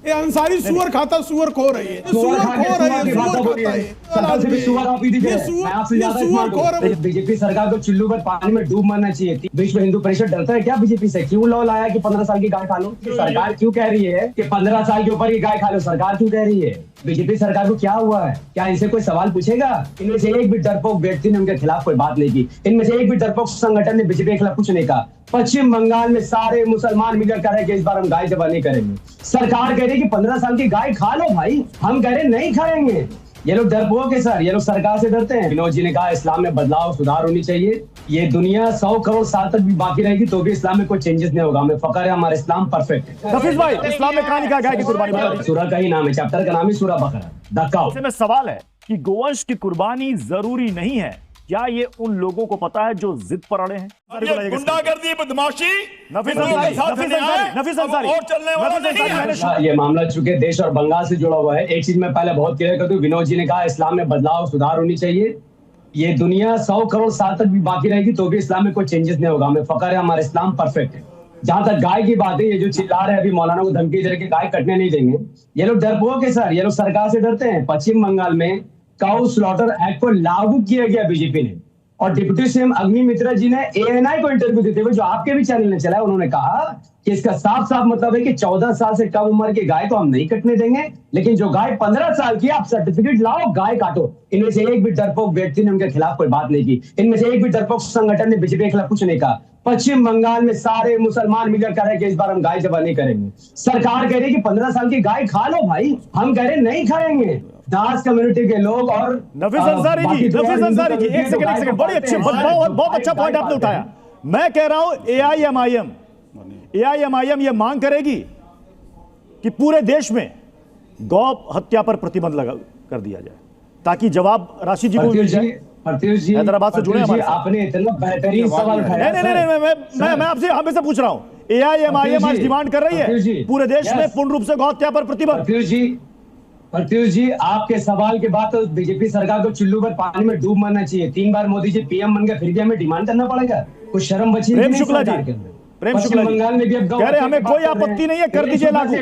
ये अंसारी सुअर खाता सुअर खो रही है, सुअर खो रही है, सुअर खाता है। बीजेपी सरकार को चुल्लू पर पानी में डूब मरना चाहिए थी। विश्व हिंदू परिषद डरता है क्या बीजेपी से? क्यों लॉ लाया कि 15 साल की गाय खा लो? सरकार क्यों कह रही है कि 15 साल के ऊपर की गाय खा लो? सरकार क्यों कह रही है? बीजेपी सरकार को क्या हुआ है? क्या इनसे कोई सवाल पूछेगा? इनमें से एक भी डरपोक व्यक्ति ने उनके खिलाफ कोई बात नहीं की। इनमें से एक भी डरपोक संगठन ने बीजेपी के खिलाफ कुछ नहीं कहा। पश्चिम बंगाल में सारे मुसलमान मिलकर कह रहे कि इस बार हम गाय जबा नहीं करेंगे। सरकार कह रही है कि 15 साल की गाय खा लो भाई, हम कह रहे नहीं खाएंगे। ये लोग डरपोक है सर, ये लोग सरकार से डरते हैं। विनोद जी ने कहा इस्लाम में बदलाव सुधार होनी चाहिए। ये दुनिया 100 करोड़ साल तक भी बाकी रहेगी तो भी इस्लाम में कोई चेंजेस नहीं होगा। हमें फकर है हमारा इस्लाम परफेक्ट है। नफीस भाई, इस्लाम में कहां लिखा गाय की कुर्बानी? सूरह का ही नाम है, चैप्टर का नाम ही सूरह बकरा। दक्काओ में सवाल है कि गोवंश की कुर्बानी जरूरी नहीं है। क्या ये उन लोगों को पता है जो जिद पर अड़े हैं? गुंडागर्दी, बदमाशी, नफीस अंसारी और चलने वाला नहीं है। ये मामला चूंकि देश और बंगाल से जुड़ा हुआ है, एक चीज मैं पहले बहुत क्लियर कर दूं। विनोद जी ने कहा इस्लाम में बदलाव सुधार होनी चाहिए। ये दुनिया 100 करोड़ साल तक भी बाकी रहेगी तो भी इस्लाम में कोई चेंजेस नहीं होगा। हमें फकर है हमारा इस्लाम परफेक्ट है। जहां तक गाय की बात है, ये जो चिल्ला रहे हैं अभी मौलाना को धमकी दे रहे कि गाय कटने नहीं देंगे, ये लोग डरपोक है सर, ये लोग सरकार से डरते हैं। पश्चिम बंगाल में काउ स्लॉटर एक्ट को लागू किया गया बीजेपी ने, और डिप्टी सीएम अग्नि मित्रा जी ने एएनआई को इंटरव्यू देते हुए, जो आपके भी चैनल ने चला है, उन्होंने कहा कि इसका साफ साफ मतलब है कि 14 साल से कम उम्र की गाय को हम नहीं कटने देंगे, लेकिन जो गाय 15 साल की, आप सर्टिफिकेट लाओ, गाय काटो। इनमें से एक भी डरपोक व्यक्ति ने उनके खिलाफ कोई बात नहीं की। इनमें से एक भी डरपोक संगठन ने बीजेपी के खिलाफ कुछ नहीं कहा। पश्चिम बंगाल में सारे मुसलमान मिलकर कह रहे हैं कि इस बार हम गाय जबा नहीं करेंगे। सरकार कह रही है कि 15 साल की गाय खा लो भाई, हम कह रहे नहीं खाएंगे। दास कम्युनिटी के लोग और नफीस अंसारी जी, एक सेकंड, बड़ी अच्छी, बहुत अच्छा पॉइंट आपने उठाया। मैं कह रहा हूं एआईएमआईएम ये मांग करेगी कि पूरे देश में गौ हत्या पर प्रतिबंध लगा कर दिया जाए, ताकि जवाब राशि जी को मिल जाए। हैदराबाद से जुड़े हमारे, आपने इतना बेहतरीन सवाल उठाया। नहीं, मैं आपसे हमेशा पूछ रहा हूं। एआईएमआईएम आज डिमांड कर रही है पूरे देश में पूर्ण रूप से गौ हत्या पर प्रतिबंध। प्रत्युष जी, आपके सवाल के बाद तो बीजेपी सरकार को चुल्लू पर पानी में डूब मरना चाहिए। 3 बार मोदी जी पीएम बन गए, फिर भी हमें डिमांड करना पड़ेगा? कुछ शर्म बची? प्रेम शुक्ला जी बंगाल में भी अब कह रहे हमें कोई आपत्ति नहीं है, कर दीजिए लागू,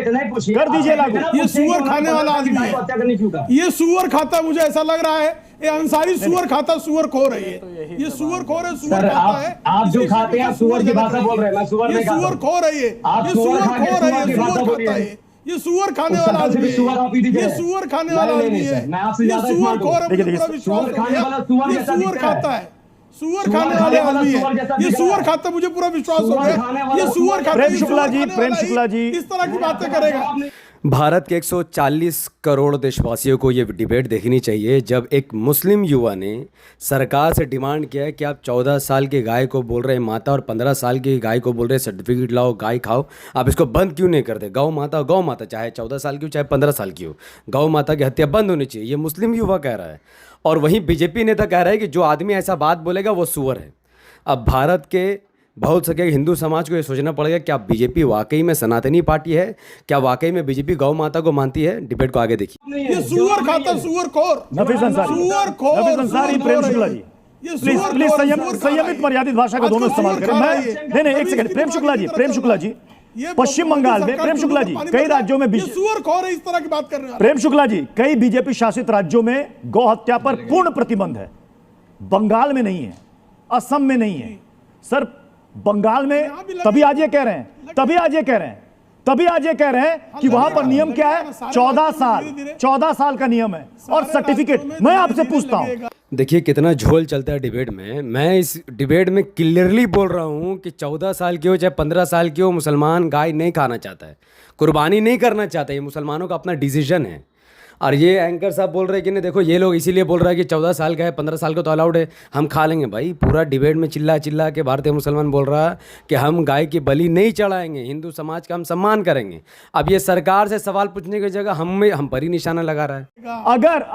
कर दीजिए लागू। ये सुअर खाने वाला आदमी है, ये सुअर खाता, मुझे ऐसा लग रहा है ये अंसारी सुअर खाता सुअर खो रही है। ये सुअर खो रहे, सुअर खाता है। आप जो खाते हैं सुअर की भाषा बोल रहे हैं, मैं सुअर नहीं खाता। सुअर खो रही है, ये सुअर खो रही है, सुअर खाता है। ये सुअर खाने वाला आदमी है, ये सुअर खाने वाला आदमी है, ये सुअर खो रहा है, मुझे पूरा विश्वास हो गया। ये सुअर खाता है, सुअर खाने वाले आदमी है, ये सुअर खाता, मुझे पूरा विश्वास हो गया। ये सुअर खाता, प्रेम शुक्ला जी इस तरह की बातें करेगा। भारत के 140 करोड़ देशवासियों को ये डिबेट देखनी चाहिए, जब एक मुस्लिम युवा ने सरकार से डिमांड किया है कि आप 14 साल की गाय को बोल रहे हैं माता और 15 साल की गाय को बोल रहे हैं सर्टिफिकेट लाओ, गाय खाओ, आप इसको बंद क्यों नहीं करते? गौ माता चाहे 14 साल की हो चाहे 15 साल की हो, गौ माता की हत्या बंद होनी चाहिए, ये मुस्लिम युवा कह रहा है। और वहीं बीजेपी नेता कह रहा है कि जो आदमी ऐसा बात बोलेगा वो सुअर है। अब भारत के बहुत सके हिंदू समाज को ये सोचना पड़ेगा, क्या बीजेपी वाकई में सनातनी पार्टी है? क्या वाकई में बीजेपी गौ माता को मानती है? डिबेट को आगे देखिए। ये सुअर खाता, सुअर खोर, नफीस अंसारी, प्रेम शुक्ला जी, प्लीज संयमित मर्यादित भाषा का दोनों इस्तेमाल करें। नहीं, एक सेकंड। प्रेम शुक्ला जी, पश्चिम बंगाल में, प्रेम शुक्ला जी, कई राज्यों में सुअर खोर इस तरह की बात कर रहे हैं। प्रेम शुक्ला जी, कई बीजेपी शासित राज्यों में गौ हत्या पर पूर्ण प्रतिबंध है। बंगाल में नहीं है, असम में नहीं है सर, बंगाल में। तभी आज ये कह रहे हैं कि वहां पर नियम क्या है? 14 साल का नियम है और सर्टिफिकेट। मैं आपसे पूछता हूं, देखिए कितना झोल चलता है डिबेट में। मैं इस डिबेट में क्लियरली बोल रहा हूँ कि 14 साल की हो चाहे 15 साल की हो, मुसलमान गाय नहीं खाना चाहता है, कुर्बानी नहीं करना चाहता है, ये मुसलमानों का अपना डिसीजन है। और ये एंकर साहब बोल रहे हैं कि नहीं, देखो ये लोग इसीलिए बोल रहा है कि 14 साल का है, 15 साल का तो अलाउड है, हम खा लेंगे। भाई पूरा डिबेट में चिल्ला के भारतीय मुसलमान बोल रहा है कि हम गाय की बलि नहीं चढ़ाएंगे, हिंदू समाज का हम सम्मान करेंगे। अब ये सरकार से सवाल पूछने की जगह हम पर ही निशाना लगा रहा है।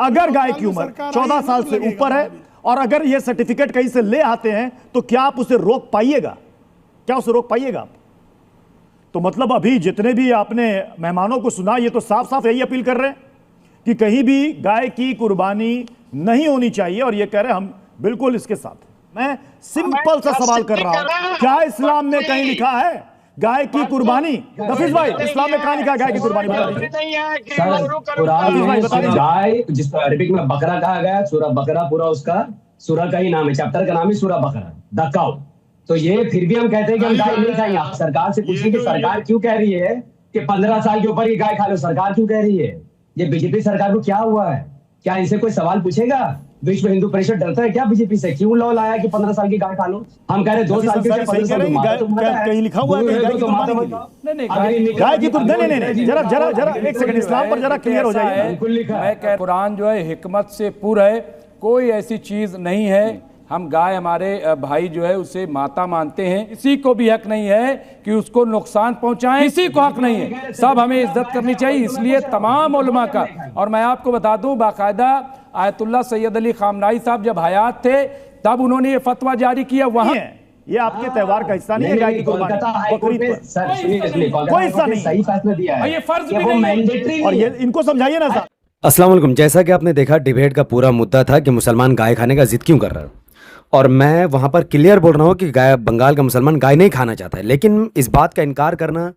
अगर गाय की उम्र 14 साल से ऊपर है और अगर ये सर्टिफिकेट कहीं से ले आते हैं तो क्या आप उसे रोक पाइएगा? आप? तो मतलब अभी जितने भी आपने मेहमानों को सुना, ये तो साफ साफ यही अपील कर रहे हैं कि कहीं भी गाय की कुर्बानी नहीं होनी चाहिए, और ये कह रहे हैं हम बिल्कुल इसके साथ। मैं सिंपल सा सवाल कर रहा हूं, क्या इस्लाम में कहीं लिखा है गाय की कुर्बानी, नफीस भाई इस्लाम में कहाँ लिखा है गाय की कुर्बानी, बता दीजिए। सर कुरान में गाय, जिसको अरबिक में बकरा कहा गया, सूरह बकरा पूरा उसका सूरह का ही नाम है, चैप्टर का नाम है सूरह बकरा, द काउ। तो ये फिर भी हम कहते हैं कि हम गाय नहीं खाएंगे। आप सरकार से पूछिए कि सरकार क्यों कह रही है कि 15 साल के ऊपर ही गाय खा लो, सरकार क्यों कह रही है? ये बीजेपी सरकार को क्या हुआ है? क्या इनसे कोई सवाल पूछेगा? विश्व हिंदू परिषद डरता है क्या बीजेपी से? क्यों लॉ लाया कि 15 साल की गाय खा लो? हम कह रहे 2 साल की, 15 साल की कहीं लिखा हुआ है गाय की कुर्बानी? नहीं, जरा एक सेकंड, इस्लाम पर जरा क्लियर हो जाइए। मैं कह, कुरान जो है हिकमत से पूरा है, कोई ऐसी चीज नहीं है। हम गाय, हमारे भाई जो है उसे माता मानते हैं, किसी को भी हक नहीं है कि उसको नुकसान पहुंचाएं, किसी को हक नहीं है, सब हमें इज्जत करनी चाहिए। इसलिए तमाम उलमा का, और मैं आपको बता दूं बाकायदा आयतुल्लाह सैयद अली खामनाई साहब जब हयात थे तब उन्होंने ये फतवा जारी किया। वहां ये आपके त्योहार का हिस्सा नहीं है गाय की कुर्बानी, बकरीद पर कोई हिस्सा नहीं, सही फैसला दिया है, ये फर्ज भी नहीं है। और ये इनको समझाइए ना साहब। अस्सलाम वालेकुम। जैसा कि आपने देखा, डिबेट का पूरा मुद्दा था कि मुसलमान गाय खाने का जिद क्यों कर रहा है, और मैं वहाँ पर क्लियर बोल रहा हूँ कि गाय, बंगाल का मुसलमान गाय नहीं खाना चाहता है, लेकिन इस बात का इनकार करना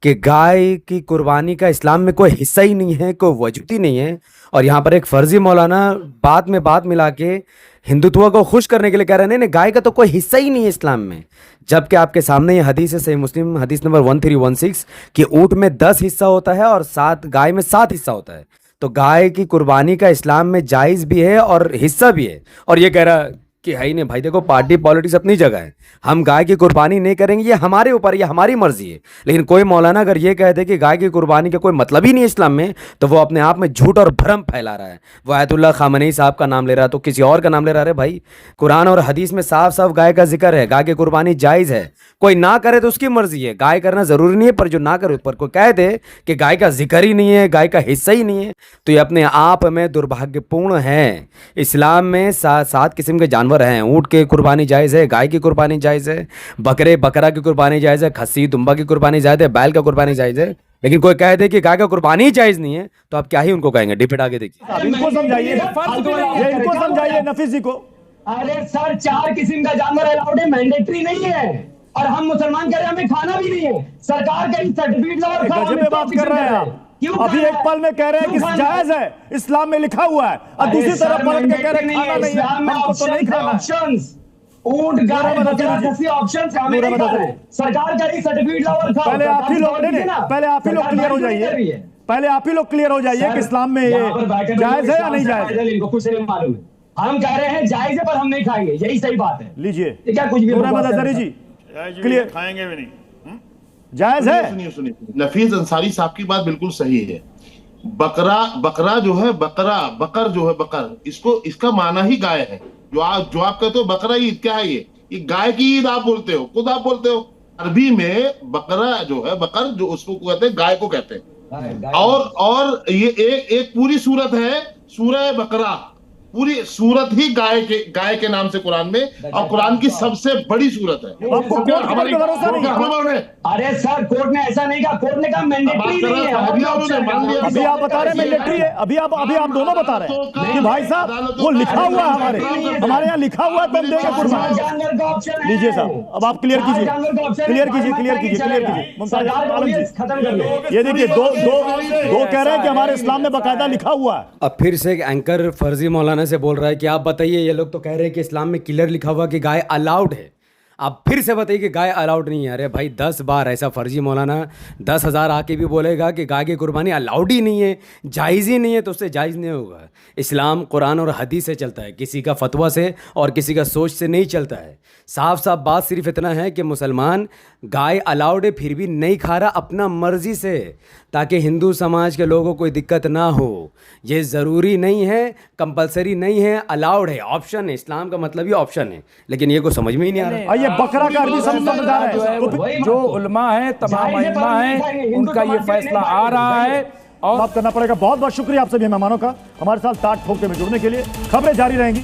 कि गाय की कुर्बानी का इस्लाम में कोई हिस्सा ही नहीं है, कोई वजूद ही नहीं है, और यहाँ पर एक फर्जी मौलाना बात में बात मिला के हिंदुत्व को खुश करने के लिए कह रहे हैं नहीं, गाय का तो कोई हिस्सा ही नहीं है इस्लाम में। जबकि आपके सामने ये हदीस है, सही मुस्लिम हदीस नंबर 1316 कि ऊँट में 10 हिस्सा होता है और 7 गाय में 7 हिस्सा होता है। तो गाय की कुर्बानी का इस्लाम में जायज़ भी है और हिस्सा भी है, और ये कह रहा कि है ही नहीं। भाई देखो, पार्टी पॉलिटिक्स अपनी जगह है, हम गाय की कुर्बानी नहीं करेंगे, ये हमारे ऊपर, ये हमारी मर्जी है। लेकिन कोई मौलाना अगर ये कह दे कि गाय की कुर्बानी का कोई मतलब ही नहीं है इस्लाम में, तो वो अपने आप में झूठ और भ्रम फैला रहा है। वो आयतुल्लाह खामनेई साहब का नाम ले रहा है तो किसी और का नाम ले रहा है। भाई कुरान और हदीस में साफ साफ गाय का जिक्र है, गाय की कुर्बानी जायज़ है। कोई ना करे तो उसकी मर्जी है, गाय करना जरूरी नहीं है, पर जो ना करे उस पर कोई कह दे कि गाय का जिक्र ही नहीं है, गाय का हिस्सा ही नहीं है, तो ये अपने आप में दुर्भाग्यपूर्ण है। इस्लाम में 7 किस्म के जानवर हैं। ऊँट के कुर्बानी जायज़ है, गाय की कुर्बानी जायज़ है, बकरा की कुर्बानी जायज़ है, खस्सी दुम्बा की कुर्बानी जायज़ है, बैल का कुर्बानी जायज़ है। लेकिन कोई कह दे कि गाय का कुर्बानी जायज़ नहीं है, तो आप क्या ही उनको कहेंगे? डिबेट आगे देखिए। इनको समझाइए, इनको समझाइए नफीस जी को। अरे सर, 4 किस्म का जानवर अलाउड है, मैंडेटरी नहीं है, और हम मुसलमान कह रहे हैं हमें खाना भी नहीं है। सरकार का सर्टिफिकेट लो और खाओ। गजब में बात कर रहे हैं आप। अभी एक पल में कह रहे हैं कि जायज है, इस्लाम में लिखा हुआ है, और दूसरी तरफ पलट के कह रहे हैं खाना नहीं है, हमको तो नहीं खाना। ऊंट, गाय, बकरा, खस्सी ऑप्शंस हमें नहीं खाना है। सरकार का ही सर्टिफिकेट लो और खाओ। पहले आप ही लोग क्लियर हो जाइए, पहले आप ही लोग क्लियर हो जाइए कि इस्लाम में ये जायज है या नहीं जायज। इनको कुछ नहीं मालूम है। हम कह रहे हैं जायज है पर हम नहीं खाएंगे, यही सही बात है। लीजिए क्या कुछ भी अजहरी जी क्लियर, खाएंगे भी नहीं, जायज है। सुनिए, नफीस अंसारी साहब की बात बिल्कुल सही है। बकरा जो है, बकर जो है, बकर, इसका माना ही गाय है। जो आप कहते हो बकरा ईद, क्या है ये गाय की ईद आप बोलते हो, खुद आप बोलते हो। अरबी में बकरा जो है, बकर जो उसको कहते हैं, गाय को कहते हैं। और ये एक पूरी सूरत है, सूरह बकरा, पूरी सूरत ही गाय के नाम से कुरान में, और कुरान की सबसे बड़ी सूरत है। आपको कोर्ट पर भरोसा नहीं है? अरे सर, कोर्ट ने ऐसा नहीं कहा, कोर्ट ने कहा मैंडेटरी नहीं है। अभी आप बता रहे हैं मैंडेटरी है, अभी आप दोनों बता रहे हैं कि भाई साहब वो लिखा हुआ है, हमारे यहाँ लिखा हुआ है तो हम देंगे कुर्बानी। लीजिए साहब, अब आप क्लियर कीजिए। मुमताज आलम जी, ये देखिए दो कह रहे हैं कि हमारे इस्लाम में बाकायदा लिखा हुआ है। अब फिर से एक एंकर फर्जी मौलाना से बोल रहा है कि आप बताइए, ये लोग तो कह रहे हैं कि इस्लाम में क्लियर लिखा हुआ कि गाय अलाउड है, आप फिर से बताइए कि गाय अलाउड नहीं है। अरे भाई 10 बार ऐसा फर्जी मौलाना 10,000 आके भी बोलेगा कि गाय की कुर्बानी अलाउड ही नहीं है, जायज़ ही नहीं है, तो उससे जायज़ नहीं होगा। इस्लाम कुरान और हदीस से चलता है, किसी का फतवा से और किसी का सोच से नहीं चलता है। साफ साफ बात सिर्फ इतना है कि मुसलमान गाय अलाउड है फिर भी नहीं खा रहा अपना मर्जी से, ताकि हिंदू समाज के लोगों को कोई दिक्कत ना हो। ये ज़रूरी नहीं है, कंपलसरी नहीं है, अलाउड है, ऑप्शन है। इस्लाम का मतलब ही ऑप्शन है, लेकिन ये को समझ में ही नहीं आ रहा। ये बकरा का अरबी समझदार है, जो उलमा है, तमाम उलमा है, उनका ये फैसला आ रहा है और माफ करना पड़ेगा। बहुत बहुत शुक्रिया आप सभी मेहमानों का हमारे साथ ताट ठोकते में जुड़ने के लिए। खबरें जारी रहेंगी।